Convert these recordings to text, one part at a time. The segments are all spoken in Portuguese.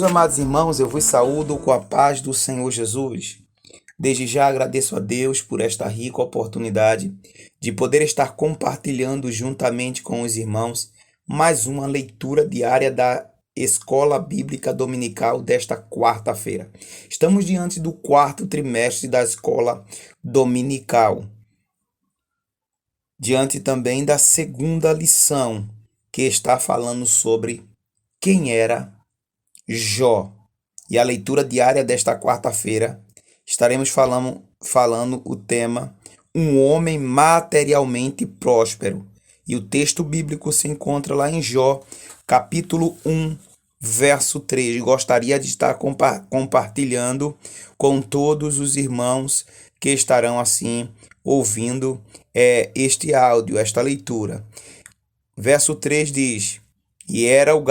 Meus amados irmãos, eu vos saúdo com a paz do Senhor Jesus. Desde já agradeço a Deus por esta rica oportunidade de poder estar compartilhando juntamente com os irmãos mais uma leitura diária da Escola Bíblica Dominical desta quarta-feira. Estamos diante do quarto trimestre da Escola Dominical. Diante também da segunda lição, que está falando sobre quem era Jó. E a leitura diária desta quarta-feira estaremos falando o tema um homem materialmente próspero. E o texto bíblico se encontra lá em Jó, capítulo 1, verso 3. Gostaria de estar compartilhando com todos os irmãos que estarão assim ouvindo este áudio, esta leitura. Verso 3 diz: E era o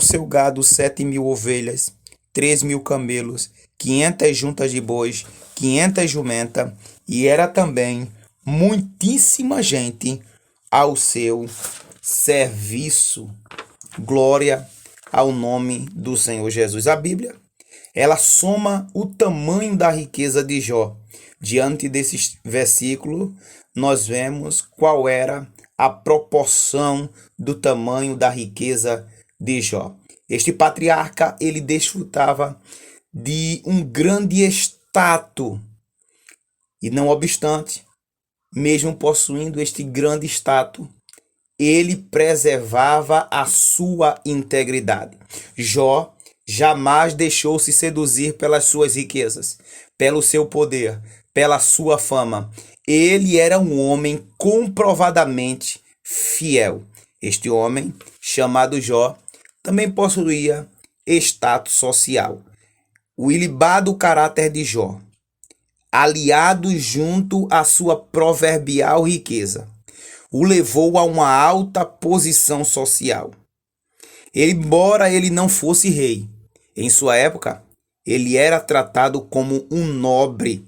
seu gado 7.000 ovelhas, 3.000 camelos, 500 juntas de bois, 500 jumentas, e era também muitíssima gente ao seu serviço. Glória ao nome do Senhor Jesus. A Bíblia, ela soma o tamanho da riqueza de Jó. Diante desse versículo, nós vemos qual era a proporção do tamanho da riqueza de Jó. Este patriarca, ele desfrutava de um grande status. E não obstante, mesmo possuindo este grande status, ele preservava a sua integridade. Jó jamais deixou-se seduzir pelas suas riquezas, pelo seu poder, pela sua fama. Ele era um homem comprovadamente fiel. Este homem, chamado Jó, também possuía status social. O ilibado caráter de Jó, aliado junto à sua proverbial riqueza, o levou a uma alta posição social. Embora ele não fosse rei, em sua época, ele era tratado como um nobre.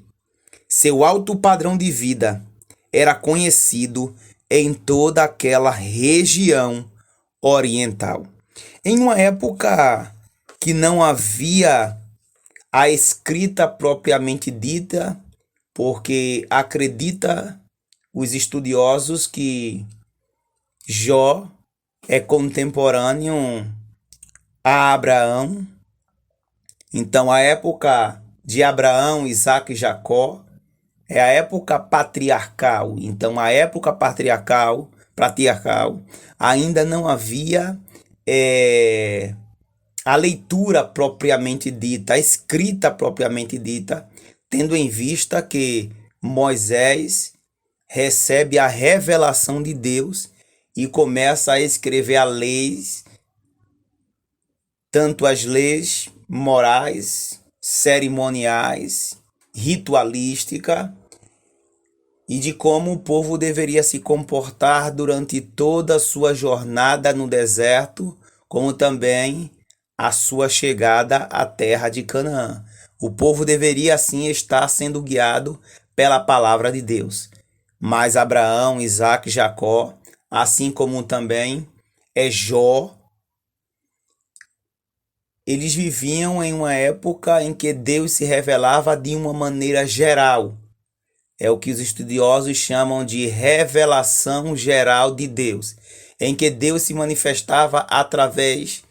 Seu alto padrão de vida era conhecido em toda aquela região oriental. Em uma época que não havia a escrita propriamente dita, porque acredita os estudiosos que Jó é contemporâneo a Abraão. Então, a época de Abraão, Isaque e Jacó é a época patriarcal. Então, a época patriarcal ainda não havia a leitura propriamente dita, a escrita propriamente dita, tendo em vista que Moisés recebe a revelação de Deus e começa a escrever as leis, tanto as leis morais, cerimoniais, ritualística, e de como o povo deveria se comportar durante toda a sua jornada no deserto, como também a sua chegada à terra de Canaã. O povo deveria assim estar sendo guiado pela palavra de Deus. Mas Abraão, Isaque e Jacó, assim como também Jó, eles viviam em uma época em que Deus se revelava de uma maneira geral. É o que os estudiosos chamam de revelação geral de Deus, em que Deus se manifestava através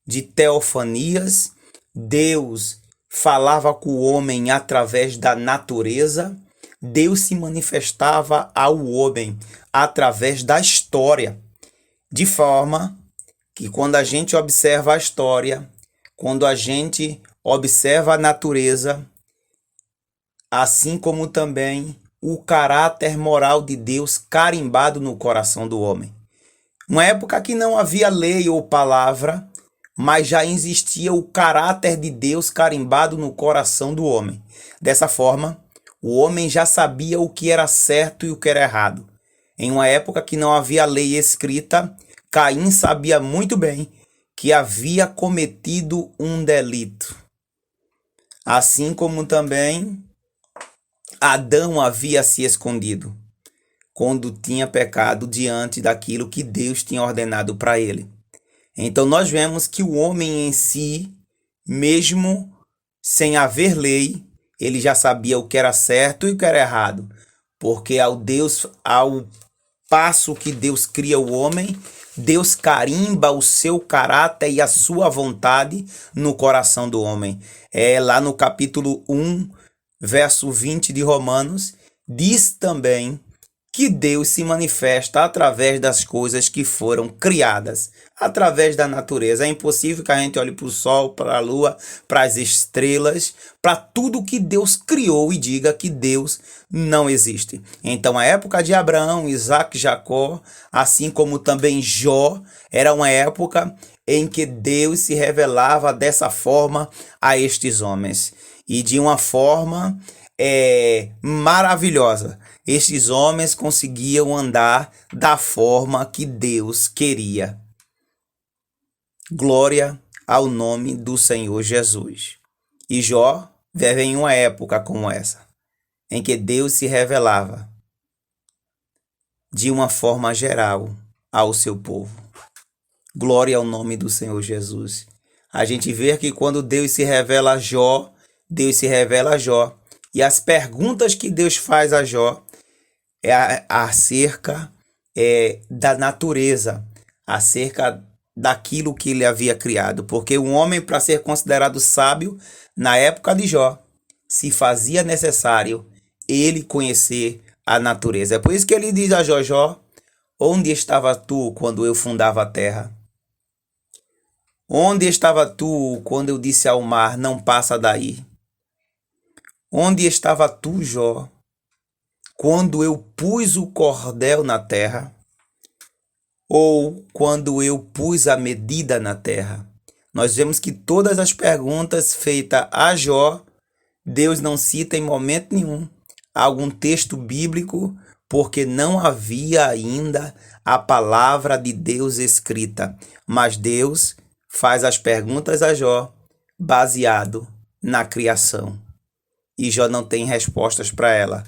de teofanias. Deus falava com o homem através da natureza. Deus se manifestava ao homem através da história, de forma que quando a gente observa a história, quando a gente observa a natureza, assim como também o caráter moral de Deus carimbado no coração do homem. Uma época que não havia lei ou palavra, mas já existia o caráter de Deus carimbado no coração do homem. Dessa forma, o homem já sabia o que era certo e o que era errado. Em uma época que não havia lei escrita, Caim sabia muito bem que havia cometido um delito. Assim como também Adão havia se escondido quando tinha pecado diante daquilo que Deus tinha ordenado para ele. Então nós vemos que o homem em si, mesmo sem haver lei, ele já sabia o que era certo e o que era errado, porque ao passo que Deus cria o homem, Deus carimba o seu caráter e a sua vontade no coração do homem. É lá no capítulo 1, verso 20 de Romanos, diz também que Deus se manifesta através das coisas que foram criadas, através da natureza. É impossível que a gente olhe para o sol, para a lua, para as estrelas, para tudo que Deus criou e diga que Deus não existe. Então, a época de Abraão, Isaac, Jacó, assim como também Jó, era uma época em que Deus se revelava dessa forma a estes homens. E de uma forma maravilhosa. Estes homens conseguiam andar da forma que Deus queria. Glória ao nome do Senhor Jesus. E Jó vive em uma época como essa, em que Deus se revelava de uma forma geral ao seu povo. Glória ao nome do Senhor Jesus. A gente vê que quando Deus se revela a Jó, Deus se revela a Jó. E as perguntas que Deus faz a Jó é acerca da natureza, acerca daquilo que ele havia criado. Porque um homem, para ser considerado sábio, na época de Jó, se fazia necessário ele conhecer a natureza. É por isso que ele diz a Jó: Jó, onde estava tu quando eu fundava a terra? Onde estava tu quando eu disse ao mar, não passa daí? Onde estava tu, Jó, quando eu pus o cordel na terra? Ou quando eu pus a medida na terra? Nós vemos que todas as perguntas feitas a Jó, Deus não cita em momento nenhum algum texto bíblico, porque não havia ainda a palavra de Deus escrita. Mas Deus faz as perguntas a Jó baseado na criação. E Jó não tem respostas para ela,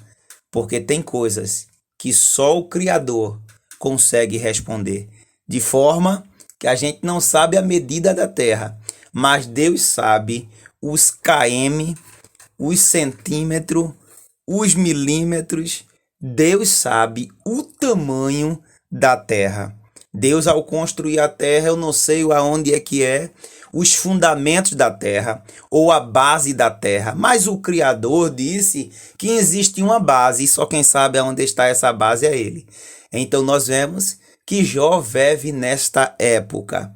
porque tem coisas que só o Criador consegue responder. De forma que a gente não sabe a medida da terra, mas Deus sabe os km, os centímetros, os milímetros. Deus sabe o tamanho da terra. Deus, ao construir a terra, eu não sei aonde é os fundamentos da terra ou a base da terra, mas o Criador disse que existe uma base e só quem sabe aonde está essa base é Ele. Então nós vemos que Jó vive nesta época,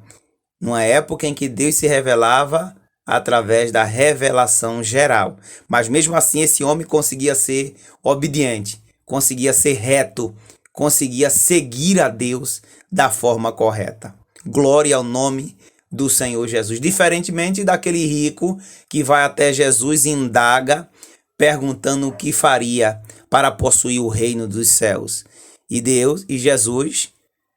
numa época em que Deus se revelava através da revelação geral, mas mesmo assim esse homem conseguia ser obediente, conseguia ser reto, conseguia seguir a Deus da forma correta. Glória ao nome do Senhor Jesus. Diferentemente daquele rico que vai até Jesus e indaga, perguntando o que faria para possuir o reino dos céus. E Jesus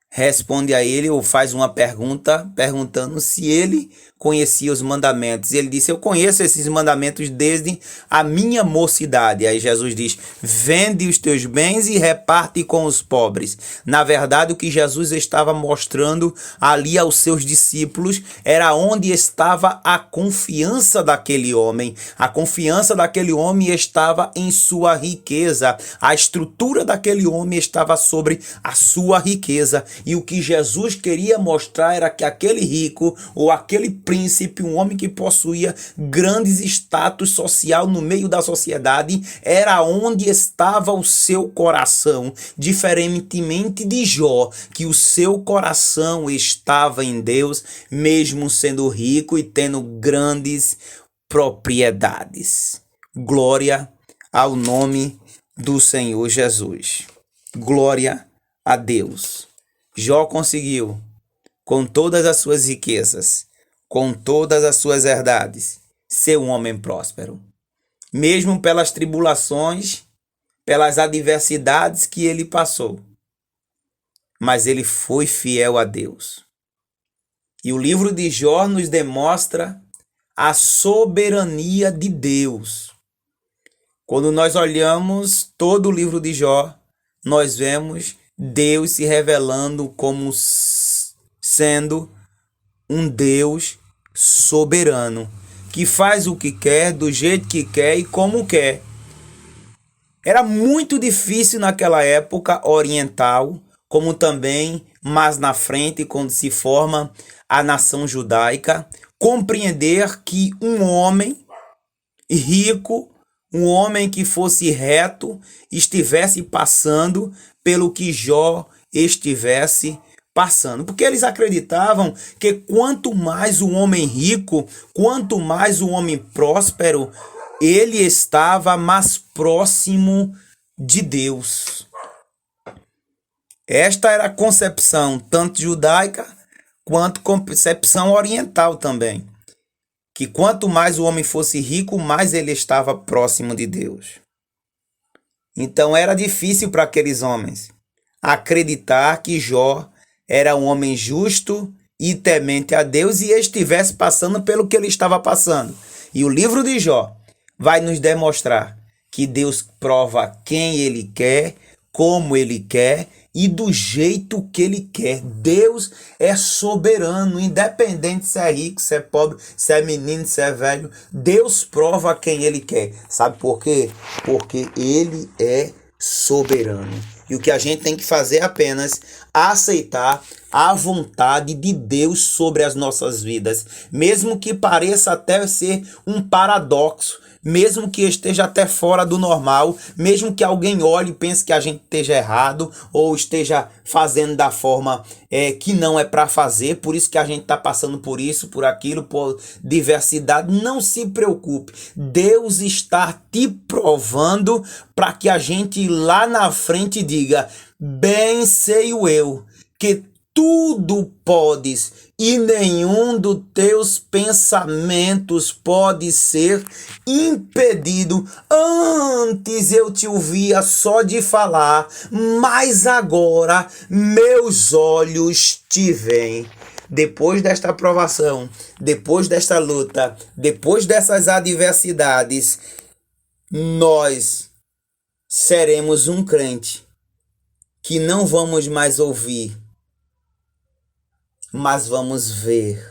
responde a ele ou faz uma pergunta perguntando se ele conhecia os mandamentos. E ele disse: eu conheço esses mandamentos desde a minha mocidade. Aí Jesus diz: vende os teus bens e reparte com os pobres. Na verdade, o que Jesus estava mostrando ali aos seus discípulos era onde estava a confiança daquele homem. A confiança daquele homem estava em sua riqueza. A estrutura daquele homem estava sobre a sua riqueza. E o que Jesus queria mostrar era que aquele rico ou aquele príncipe, um homem que possuía grandes status social no meio da sociedade, era onde estava o seu coração. Diferentemente de Jó, que o seu coração estava em Deus, mesmo sendo rico e tendo grandes propriedades. Glória ao nome do Senhor Jesus. Glória a Deus. Jó conseguiu, com todas as suas riquezas, com todas as suas herdades, ser um homem próspero. Mesmo pelas tribulações, pelas adversidades que ele passou. Mas ele foi fiel a Deus. E o livro de Jó nos demonstra a soberania de Deus. Quando nós olhamos todo o livro de Jó, nós vemos Deus se revelando como sendo um Deus soberano, que faz o que quer, do jeito que quer e como quer. Era muito difícil naquela época oriental, como também mais na frente, quando se forma a nação judaica, compreender que um homem rico, um homem que fosse reto, estivesse passando pelo que Jó estivesse passando. Porque eles acreditavam que quanto mais o homem rico, quanto mais o homem próspero, ele estava mais próximo de Deus. Esta era a concepção tanto judaica quanto concepção oriental também. Que quanto mais o homem fosse rico, mais ele estava próximo de Deus. Então era difícil para aqueles homens acreditar que Jó era um homem justo e temente a Deus e estivesse passando pelo que ele estava passando. E o livro de Jó vai nos demonstrar que Deus prova quem ele quer, como ele quer e do jeito que ele quer. Deus é soberano, independente se é rico, se é pobre, se é menino, se é velho. Deus prova quem ele quer. Sabe por quê? Porque ele é soberano. E o que a gente tem que fazer é apenas aceitar a vontade de Deus sobre as nossas vidas, mesmo que pareça até ser um paradoxo, mesmo que esteja até fora do normal, mesmo que alguém olhe e pense que a gente esteja errado ou esteja fazendo da forma que não é para fazer, por isso que a gente está passando por isso, por aquilo, por diversidade. Não se preocupe, Deus está te provando para que a gente lá na frente diga: bem sei eu que tudo podes e nenhum dos teus pensamentos pode ser impedido. Antes eu te ouvia só de falar, mas agora meus olhos te veem. Depois desta provação, depois desta luta, depois dessas adversidades, nós seremos um crente que não vamos mais ouvir, mas vamos ver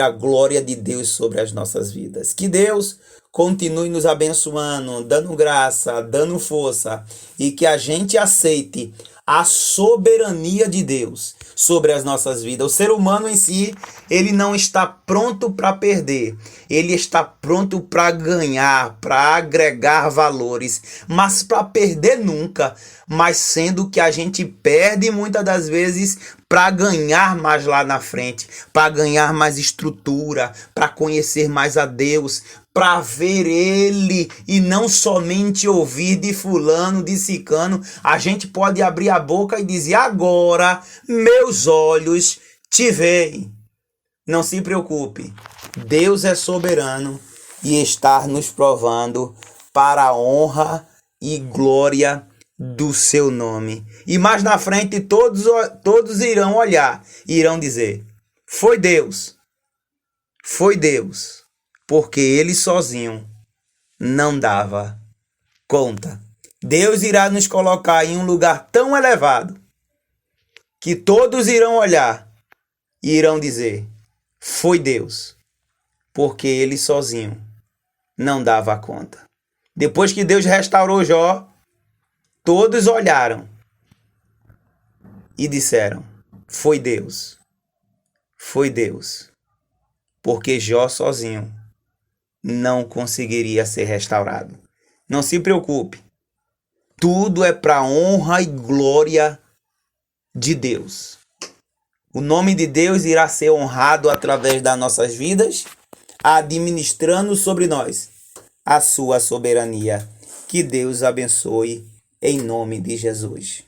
a glória de Deus sobre as nossas vidas. Que Deus continue nos abençoando, dando graça, dando força, e que a gente aceite a soberania de Deus sobre as nossas vidas. O ser humano em si, ele não está pronto para perder, ele está pronto para ganhar, para agregar valores, mas para perder nunca. Mas sendo que a gente perde muitas das vezes para ganhar mais lá na frente, para ganhar mais estrutura, para conhecer mais a Deus, para ver Ele e não somente ouvir de fulano, de cicano. A gente pode abrir a boca e dizer: agora meus olhos te veem. Não se preocupe, Deus é soberano e está nos provando para a honra e glória do seu nome. E mais na frente todos irão olhar e irão dizer: foi Deus, porque ele sozinho não dava conta. Deus irá nos colocar em um lugar tão elevado que todos irão olhar e irão dizer: foi Deus, porque ele sozinho não dava conta. Depois que Deus restaurou Jó, todos olharam e disseram: foi Deus, porque Jó sozinho não conseguiria ser restaurado. Não se preocupe, tudo é para a honra e glória de Deus. O nome de Deus irá ser honrado através das nossas vidas, administrando sobre nós a sua soberania. Que Deus abençoe em nome de Jesus.